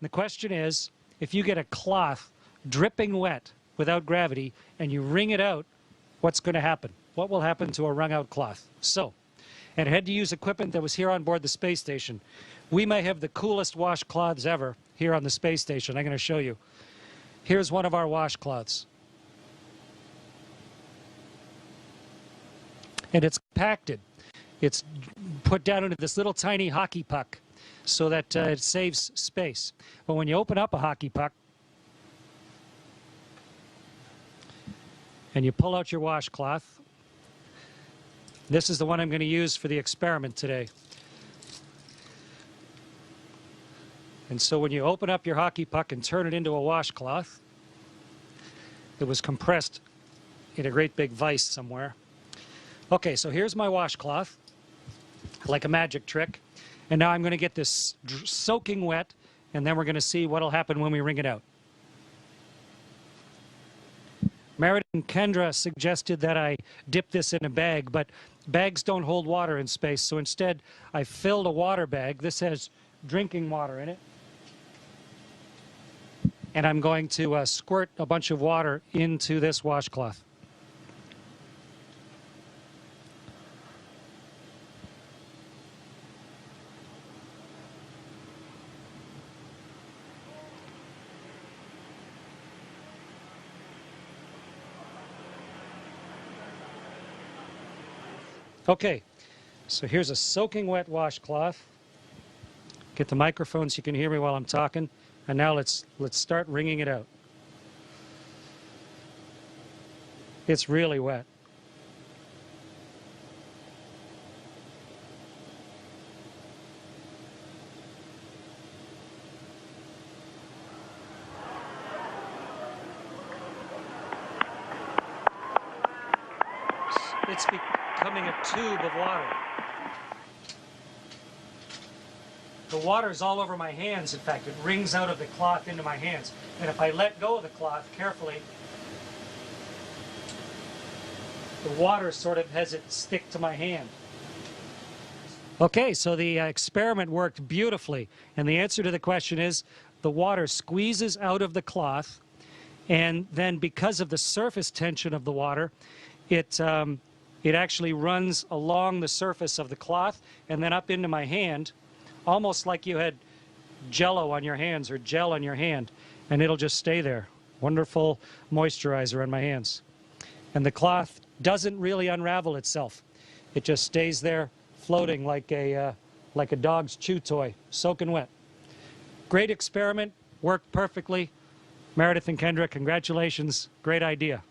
The question is, if you get a cloth dripping wet without gravity and you wring it out, what's going to happen? What will happen to a wrung out cloth? So, and I had to use equipment that was here on board the space station. We may have the coolest washcloths ever here on the space station. I'm going to show you. Here's one of our washcloths. And it's compacted. It's put down into this little tiny hockey puck so that it saves space. But when you open up a hockey puck and you pull out your washcloth, this is the one I'm going to use for the experiment today. And so when you open up your hockey puck and turn it into a washcloth, it was compressed in a great big vise somewhere. Okay, so here's my washcloth, like a magic trick. And now I'm going to get this soaking wet, and then we're going to see what will happen when we wring it out. Meredith and Kendra suggested that I dip this in a bag, but bags don't hold water in space, so instead I filled a water bag. This has drinking water in it. And I'm going to squirt a bunch of water into this washcloth. Okay, so here's a soaking wet washcloth. Get the microphone so you can hear me while I'm talking. And now let's start wringing it out. It's really wet. It's becoming a tube of water. The water is all over my hands, in fact. It wrings out of the cloth into my hands. And if I let go of the cloth carefully, the water sort of has it stick to my hand. Okay, so the experiment worked beautifully. And the answer to the question is, the water squeezes out of the cloth, and then because of the surface tension of the water, it actually runs along the surface of the cloth and then up into my hand, almost like you had Jell-O on your hands or gel on your hand, and it'll just stay there. Wonderful moisturizer on my hands. And the cloth doesn't really unravel itself. It just stays there floating like a dog's chew toy, soaking wet. Great experiment, worked perfectly. Meredith and Kendra, congratulations, great idea.